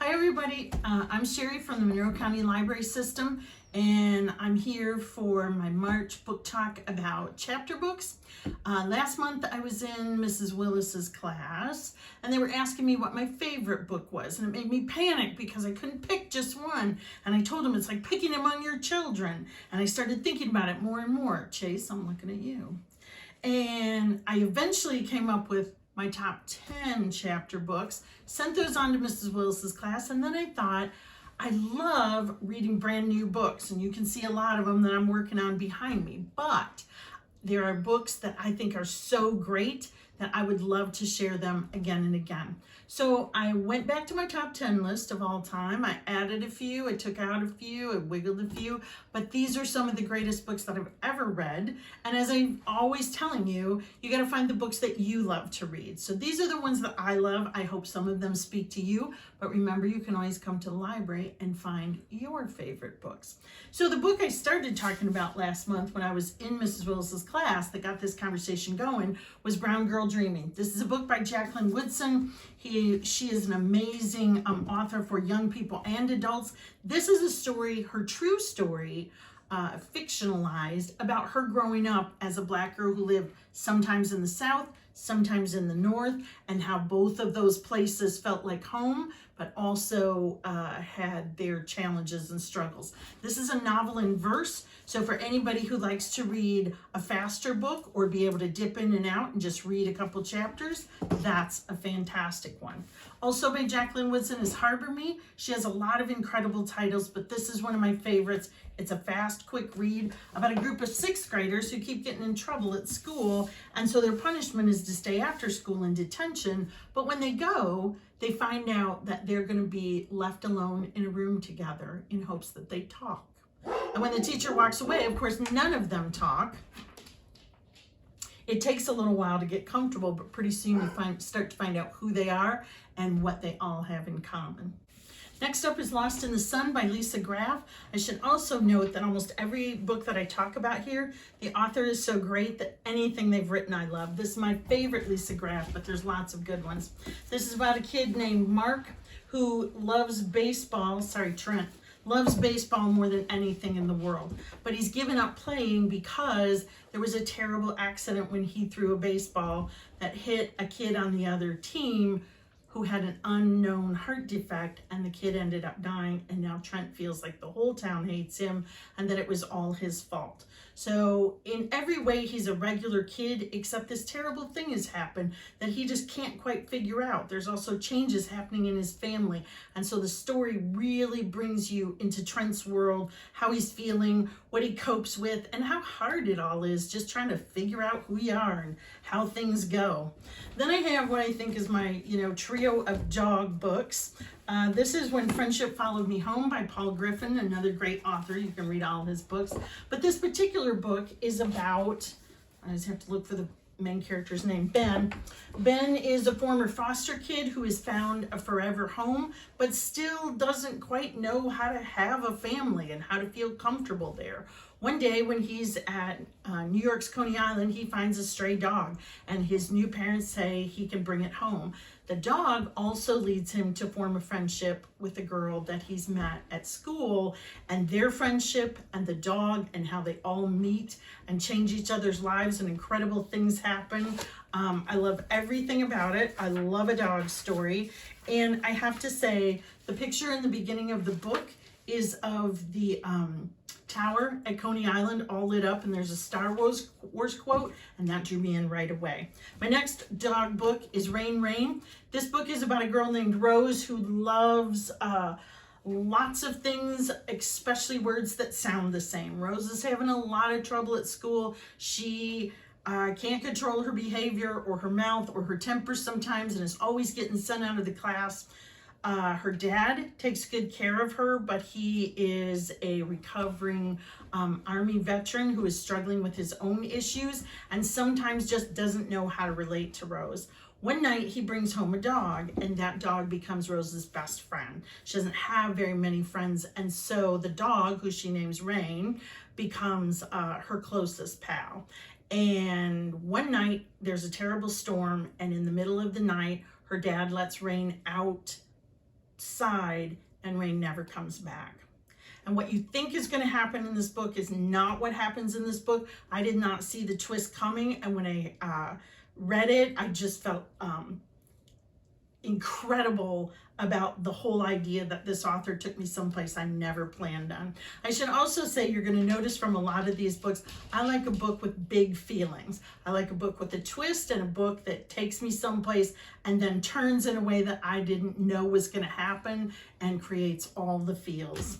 Hi everybody, I'm Sheree from the Monroe County Library System, and I'm here for my March book talk about chapter books. Last month I was in Mrs. Willis's class, and they were asking me what my favorite book was, and it made me panic because I couldn't pick just one, and I told them it's like picking among your children, and I started thinking about it more and more. Chase, I'm looking at you. And I eventually came up with my top 10 chapter books, sent those on to Mrs. Willis's class, and then I thought, I love reading brand new books, and you can see a lot of them that I'm working on behind me, but there are books that I think are so great that I would love to share them again and again. So I went back to my top 10 list of all time. I added a few, I took out a few, I wiggled a few, but these are some of the greatest books that I've ever read. And as I'm always telling you, you gotta find the books that you love to read. So these are the ones that I love. I hope some of them speak to you, but remember, you can always come to the library and find your favorite books. So the book I started talking about last month when I was in Mrs. Willis's class that got this conversation going was Brown Girl Dreaming. This is a book by Jacqueline Woodson. She is an amazing author for young people and adults. This is a story, her true story, fictionalized, about her growing up as a Black girl who lived sometimes in the South, sometimes in the North, and how both of those places felt like home, but also had their challenges and struggles. This is a novel in verse, so for anybody who likes to read a faster book or be able to dip in and out and just read a couple chapters, that's a fantastic one. Also by Jacqueline Woodson is Harbor Me. She has a lot of incredible titles, but this is one of my favorites. It's a fast, quick read about a group of sixth graders who keep getting in trouble at school, and so their punishment is to stay after school in detention, but when they go, they find out that they're going to be left alone in a room together in hopes that they talk. And when the teacher walks away, of course, none of them talk. It takes a little while to get comfortable, but pretty soon you start to find out who they are and what they all have in common. Next up is Lost in the Sun by Lisa Graff. I should also note that almost every book that I talk about here, the author is so great that anything they've written I love. This is my favorite Lisa Graff, but there's lots of good ones. This is about a kid named Mark who loves baseball, Trent, loves baseball more than anything in the world. But he's given up playing because there was a terrible accident when he threw a baseball that hit a kid on the other team who had an unknown heart defect, and the kid ended up dying, and now Trent feels like the whole town hates him and that it was all his fault. So in every way, he's a regular kid, except this terrible thing has happened that he just can't quite figure out. There's also changes happening in his family, and so the story really brings you into Trent's world, how he's feeling, what he copes with, and how hard it all is just trying to figure out who you are and how things go. Then I have what I think is my, trio of dog books. This is When Friendship Followed Me Home by Paul Griffin, another great author. You can read all his books. But this particular book is about, I just have to look for the main character's name, Ben. Ben is a former foster kid who has found a forever home, but still doesn't quite know how to have a family and how to feel comfortable there. One day when he's at New York's Coney Island, he finds a stray dog, and his new parents say he can bring it home. The dog also leads him to form a friendship with a girl that he's met at school, and their friendship and the dog and how they all meet and change each other's lives, and incredible things happen. I love everything about it. I love a dog story. And I have to say, the picture in the beginning of the book is of the tower at Coney Island all lit up, and there's a Star Wars quote, and that drew me in right away. My next dog book is Rain Rain. This book is about a girl named Rose who loves lots of things, especially words that sound the same. Rose is having a lot of trouble at school. She can't control her behavior or her mouth or her temper sometimes, and is always getting sent out of the class. Her dad takes good care of her, but he is a recovering Army veteran who is struggling with his own issues and sometimes just doesn't know how to relate to Rose. One night he brings home a dog, and that dog becomes Rose's best friend. She doesn't have very many friends, and so the dog, who she names Rain, becomes her closest pal. And one night there's a terrible storm, and in the middle of the night her dad lets Rain out outside and Ray never comes back. And what you think is going to happen in this book is not what happens in this book. I did not see the twist coming, and when I read it, I just felt incredible about the whole idea that this author took me someplace I never planned on. I should also say, you're going to notice from a lot of these books, I like a book with big feelings. I like a book with a twist and a book that takes me someplace and then turns in a way that I didn't know was going to happen and creates all the feels.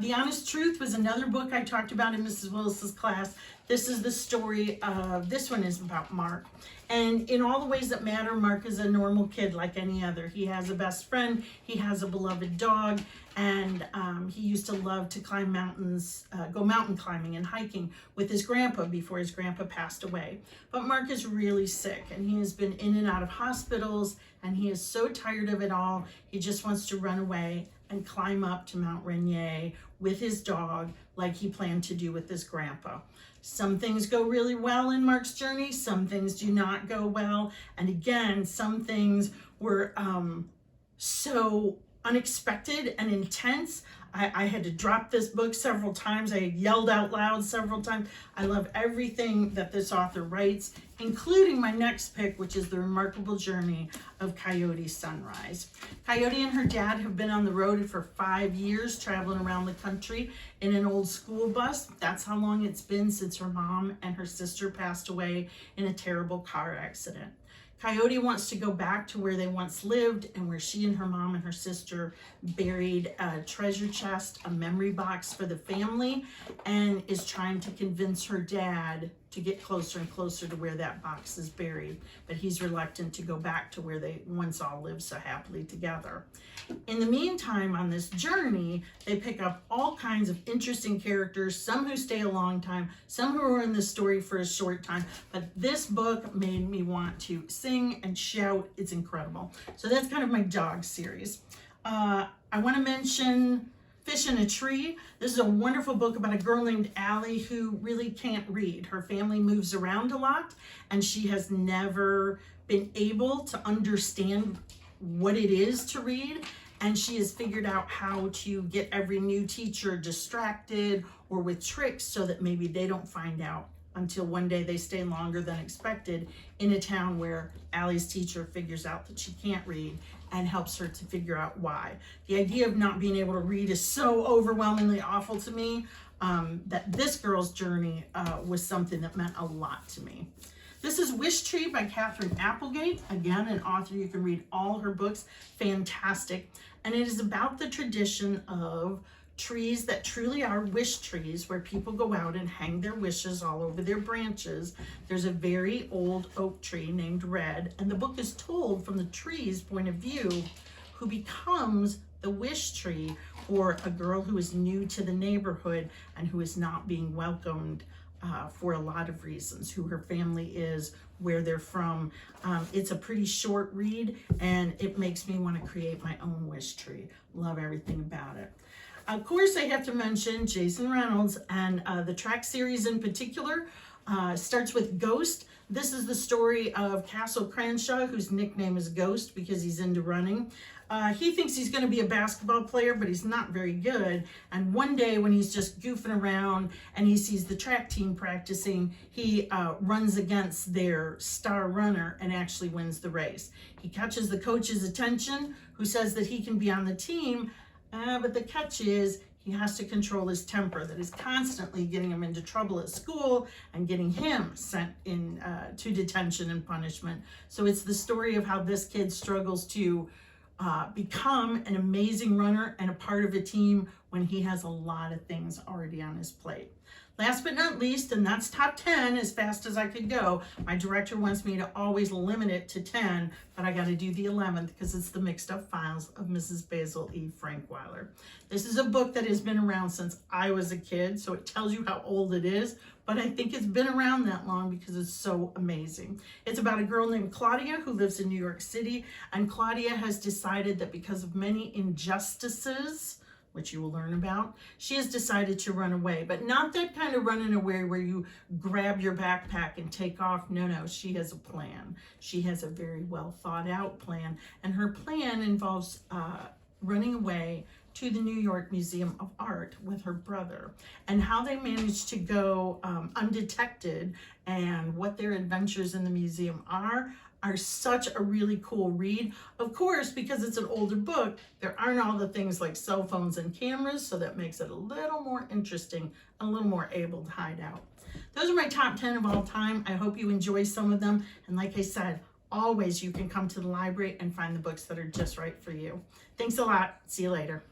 The Honest Truth was another book I talked about in Mrs. Willis's class. This is the story of, this one is about Mark. And in all the ways that matter, Mark is a normal kid like any other. He has a best friend, he has a beloved dog, and he used to love to climb mountains, go mountain climbing and hiking with his grandpa before his grandpa passed away. But Mark is really sick, and he has been in and out of hospitals, and he is so tired of it all, he just wants to run away and climb up to Mount Rainier with his dog like he planned to do with his grandpa. Some things go really well in Mark's journey, some things do not go well, and again, some things were so unexpected and intense. I had to drop this book several times. I yelled out loud several times. I love everything that this author writes, including my next pick, which is The Remarkable Journey of Coyote Sunrise. Coyote and her dad have been on the road for 5 years, traveling around the country in an old school bus. That's how long it's been since her mom and her sister passed away in a terrible car accident. Coyote wants to go back to where they once lived and where she and her mom and her sister buried a treasure chest, a memory box for the family, and is trying to convince her dad to get closer and closer to where that box is buried. But he's reluctant to go back to where they once all lived so happily together. In the meantime, on this journey, they pick up all kinds of interesting characters, some who stay a long time, some who are in the story for a short time. But this book made me want to sing and shout. It's incredible. So that's kind of my dog series. I want to mention Fish in a Tree. This is a wonderful book about a girl named Allie who really can't read. Her family moves around a lot, and she has never been able to understand what it is to read, and she has figured out how to get every new teacher distracted or with tricks so that maybe they don't find out until one day they stay longer than expected in a town where Allie's teacher figures out that she can't read and helps her to figure out why. The idea of not being able to read is so overwhelmingly awful to me that this girl's journey was something that meant a lot to me. This is Wish Tree by Catherine Applegate. Again, an author you can read all her books. Fantastic. And it is about the tradition of trees that truly are wish trees, where people go out and hang their wishes all over their branches. There's a very old oak tree named Red, and the book is told from the tree's point of view, who becomes the wish tree for a girl who is new to the neighborhood and who is not being welcomed for a lot of reasons, who her family is, where they're from. It's a pretty short read, and it makes me want to create my own wish tree. Love everything about it. Of course, I have to mention Jason Reynolds, and the track series in particular starts with Ghost. This is the story of Castle Cranshaw, whose nickname is Ghost because he's into running. He thinks he's going to be a basketball player, but he's not very good. And one day when he's just goofing around and he sees the track team practicing, he runs against their star runner and actually wins the race. He catches the coach's attention, who says that he can be on the team, but the catch is he has to control his temper that is constantly getting him into trouble at school and getting him sent in to detention and punishment. So it's the story of how this kid struggles to become an amazing runner and a part of a team when he has a lot of things already on his plate. Last but not least, and that's top 10 as fast as I could go. My director wants me to always limit it to 10, but I got to do the 11th because it's the Mixed Up Files of Mrs. Basil E. Frankweiler. This is a book that has been around since I was a kid, so it tells you how old it is, but I think it's been around that long because it's so amazing. It's about a girl named Claudia who lives in New York City, and Claudia has decided that because of many injustices, which you will learn about, she has decided to run away, but not that kind of running away where you grab your backpack and take off. No, she has a plan. She has a very well thought out plan, and her plan involves running away to the New York Museum of Art with her brother, and how they managed to go undetected and what their adventures in the museum are such a really cool read. Of course, because it's an older book, there aren't all the things like cell phones and cameras, so that makes it a little more interesting, a little more able to hide out. Those are my top 10 of all time. I hope you enjoy some of them. And like I said, always you can come to the library and find the books that are just right for you. Thanks a lot. See you later.